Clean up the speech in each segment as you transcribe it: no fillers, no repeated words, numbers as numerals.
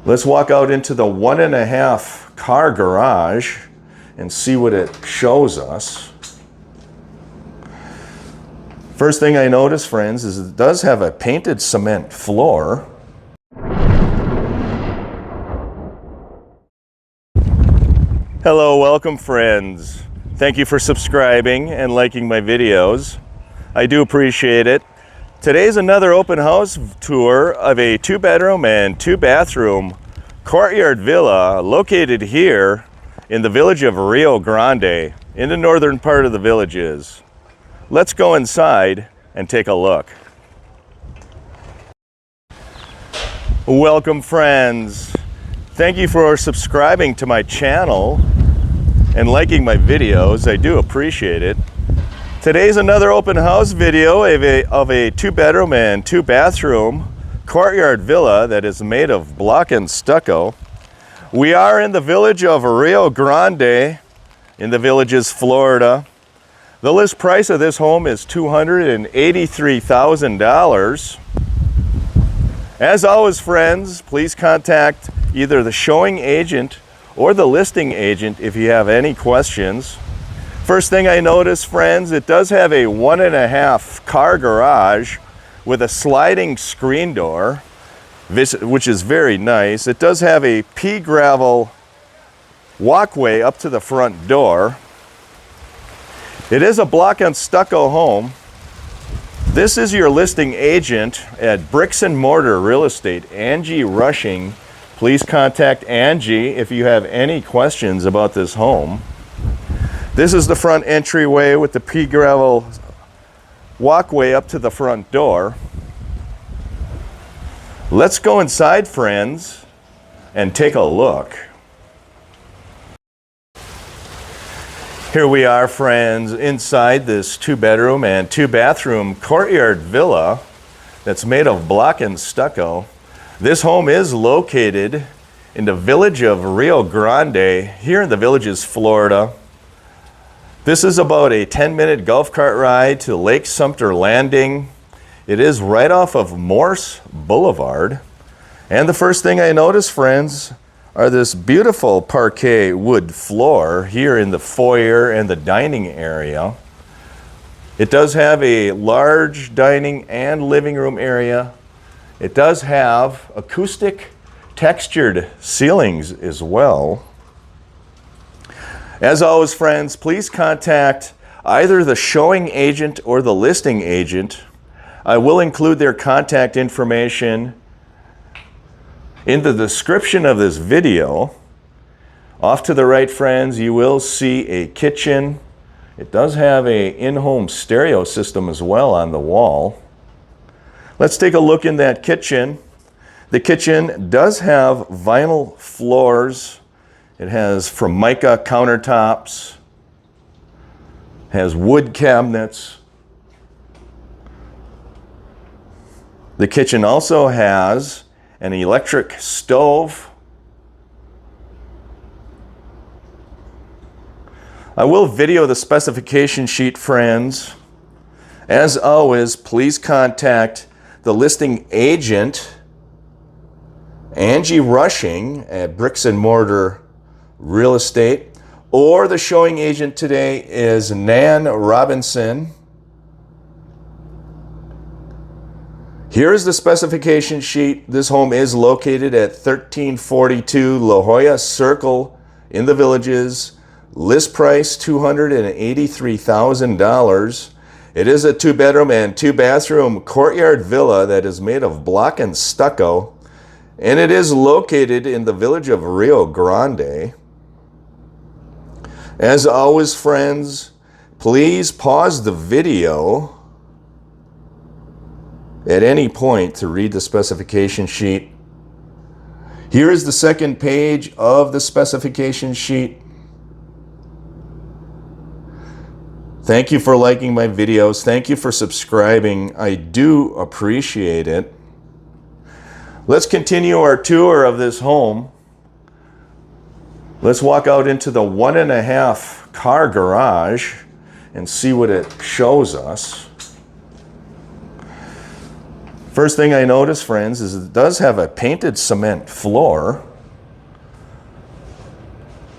Let's walk out into the 1.5 car garage and see what it shows us. First thing I notice, friends, is it does have a painted cement floor. Hello, welcome friends. Thank you for subscribing and liking my videos. I do appreciate it. Today's another open house tour of a 2-bedroom and 2-bathroom courtyard villa located here in the village of Rio Grande, in the northern part of the Villages. Let's go inside and take a look. Welcome friends. Thank you for subscribing to my channel and liking my videos. I do appreciate it. Today's another open house video of a 2-bedroom and 2-bathroom courtyard villa that is made of block and stucco. We are in the village of Rio Grande in the Villages, Florida. The list price of this home is $283,000. As always, friends, please contact either the showing agent or the listing agent if you have any questions. First thing I notice, friends, it does have a 1.5 car garage with a sliding screen door, which is very nice. It does have a pea gravel walkway up to the front door. It is a block and stucco home. This is your listing agent at Bricks and Mortar Real Estate, Angie Rushing. Please contact Angie if you have any questions about this home. This is the front entryway with the pea gravel walkway up to the front door. Let's go inside, friends, and take a look. Here we are, friends, inside this 2-bedroom and 2-bathroom courtyard villa that's made of block and stucco. This home is located in the village of Rio Grande, here in the Villages, Florida. This is about a 10-minute golf cart ride to Lake Sumter Landing. It is right off of Morse Boulevard. And the first thing I notice, friends, are this beautiful parquet wood floor here in the foyer and the dining area. It does have a large dining and living room area. It does have acoustic textured ceilings as well. As always, friends, please contact either the showing agent or the listing agent. I will include their contact information in the description of this video. Off to the right, friends, you will see a kitchen. It does have an in-home stereo system as well on the wall. Let's take a look in that kitchen. The kitchen does have vinyl floors. It has Formica countertops, has wood cabinets. The kitchen also has an electric stove. I will video the specification sheet, friends. As always, please contact the listing agent, Angie Rushing at Bricks and Mortar Real Estate, or the showing agent today is Nan Robinson. Here's the specification sheet. This home is located at 1342 Lajolla Circ in the Villages. List price $283,000. It is a 2-bedroom and 2-bathroom courtyard villa that is made of block and stucco, and it is located in the village of Rio Grande. As always, friends, please pause the video at any point to read the specification sheet. Here is the second page of the specification sheet. Thank you for liking my videos. Thank you for subscribing. I do appreciate it. Let's continue our tour of this home. Let's walk out into the 1.5 car garage and see what it shows us. First thing I notice, friends, is it does have a painted cement floor.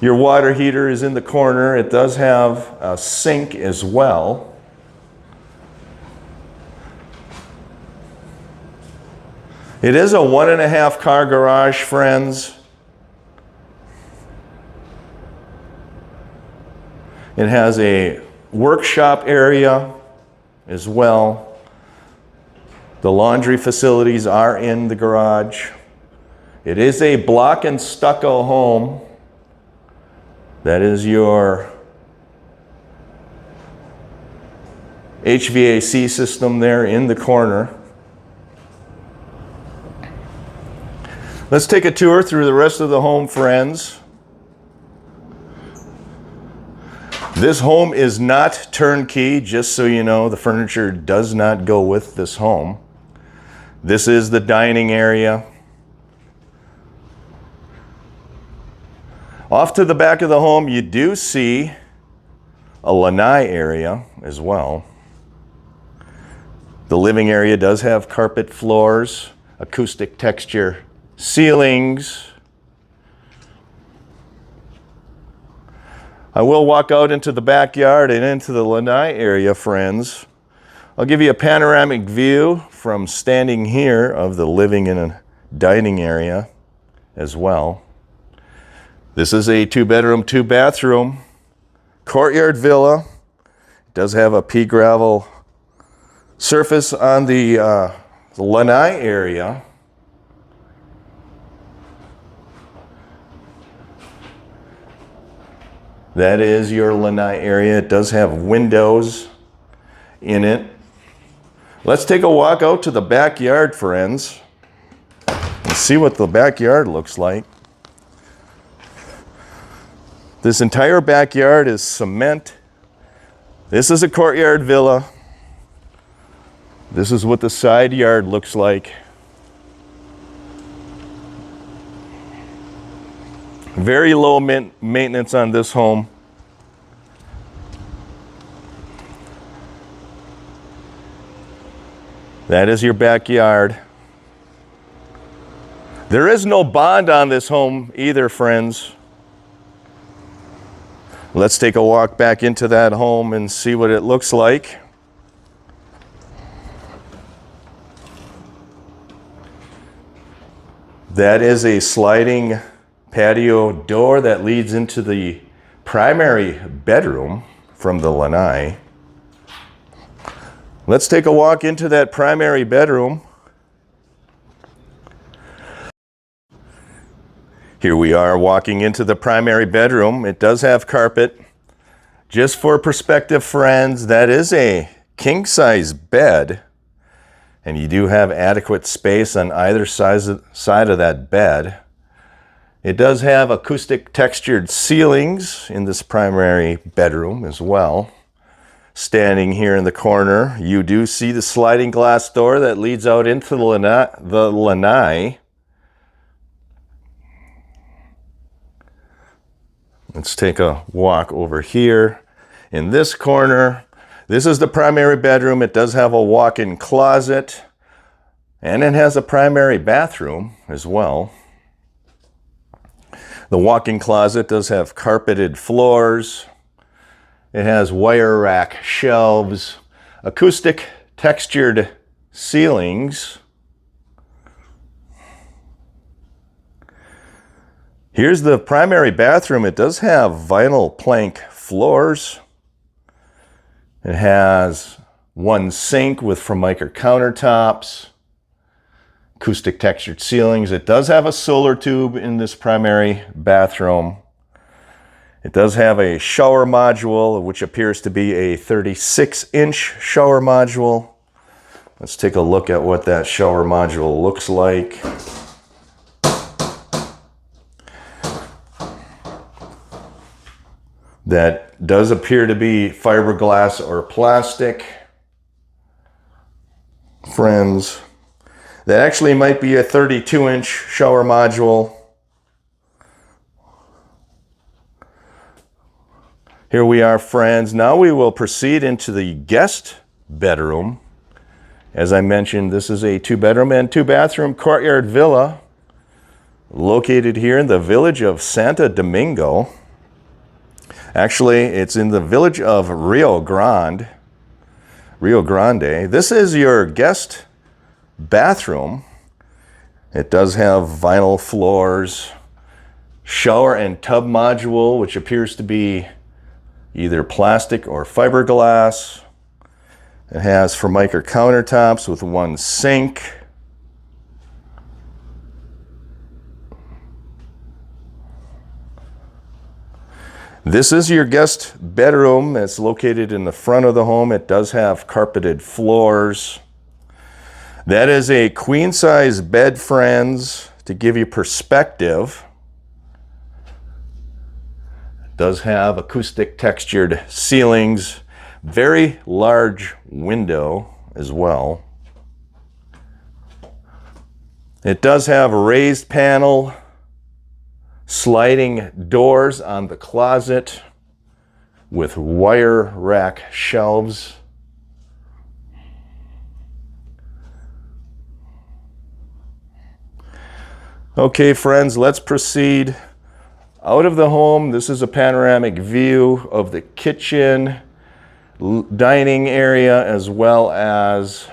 Your water heater is in the corner. It does have a sink as well. It is a 1.5 car garage, friends. It has a workshop area as well. The laundry facilities are in the garage. It is a block and stucco home. That is your HVAC system there in the corner. Let's take a tour through the rest of the home, friends. This home is not turnkey, just so you know. The furniture does not go with this home. This is the dining area. Off to the back of the home, you do see a lanai area as well. The living area does have carpet floors, acoustic texture ceilings. I will walk out into the backyard and into the lanai area, friends. I'll give you a panoramic view from standing here of the living and dining area as well. This is a 2-bedroom, 2-bathroom courtyard villa. It does have a pea gravel surface on the lanai area. That is your lanai area. It does have windows in it. Let's take a walk out to the backyard, friends, and see what the backyard looks like. This entire backyard is cement. This is a courtyard villa. This is what the side yard looks like. Very low maintenance on this home. That is your backyard. There is no bond on this home either, friends. Let's take a walk back into that home and see what it looks like. That is a sliding patio door that leads into the primary bedroom from the lanai. Let's take a walk into that primary bedroom. Here we are walking into the primary bedroom. It does have carpet. Just for perspective, friends, that is a king-size bed, and you do have adequate space on either side of that bed. It does have acoustic textured ceilings in this primary bedroom as well. Standing here in the corner, you do see the sliding glass door that leads out into the lanai. Let's take a walk over here. In this corner, this is the primary bedroom. It does have a walk-in closet, and it has a primary bathroom as well. The walk-in closet does have carpeted floors. It has wire rack shelves, acoustic textured ceilings. Here's the primary bathroom. It does have vinyl plank floors. It has one sink with Formica countertops, acoustic textured ceilings. It does have a solar tube in this primary bathroom. It does have a shower module, which appears to be a 36-inch shower module. Let's take a look at what that shower module looks like. That does appear to be fiberglass or plastic. Friends, that actually might be a 32-inch shower module. Here we are, friends. Now we will proceed into the guest bedroom. As I mentioned, this is a 2-bedroom and 2-bathroom courtyard villa located here in the village of Santo Domingo. Actually, it's in the village of Rio Grande. This is your guest bathroom. It does have vinyl floors, shower and tub module, which appears to be either plastic or fiberglass. It has Formica countertops with 1 sink. This is your guest bedroom. It's located in the front of the home. It does have carpeted floors. That is a queen size bed, friends, to give you perspective. It does have acoustic textured ceilings, very large window as well. It does have raised panel sliding doors on the closet with wire rack shelves. Okay, friends, let's proceed out of the home. This is a panoramic view of the kitchen, dining area, as well as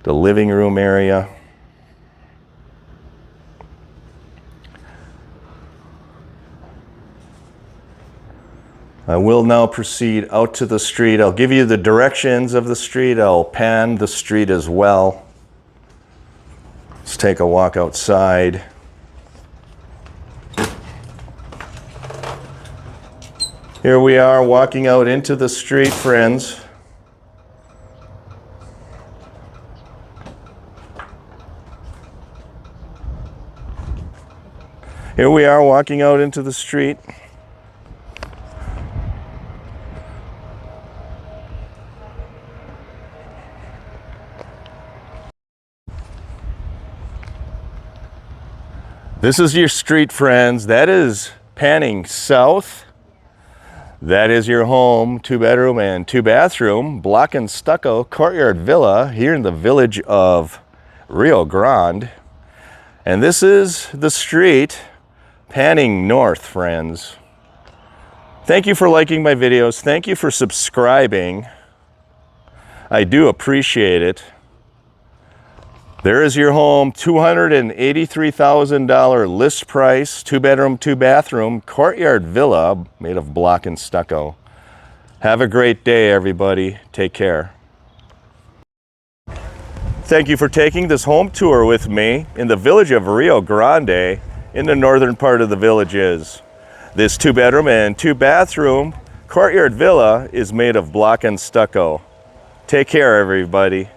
the living room area. I will now proceed out to the street. I'll give you the directions of the street. I'll pan the street as well. Let's take a walk outside. Here we are walking out into the street, friends. Here we are walking out into the street. This is your street, friends. That is panning south. That is your home, 2-bedroom and 2-bathroom, block and stucco courtyard villa here in the village of Rio Grande. And this is the street panning north, friends. Thank you for liking my videos. Thank you for subscribing. I do appreciate it. There is your home, $283,000 list price, 2-bedroom, 2-bathroom, courtyard villa made of block and stucco. Have a great day, everybody. Take care. Thank you for taking this home tour with me in the village of Rio Grande in the northern part of the villages. This 2-bedroom and 2-bathroom courtyard villa is made of block and stucco. Take care, everybody.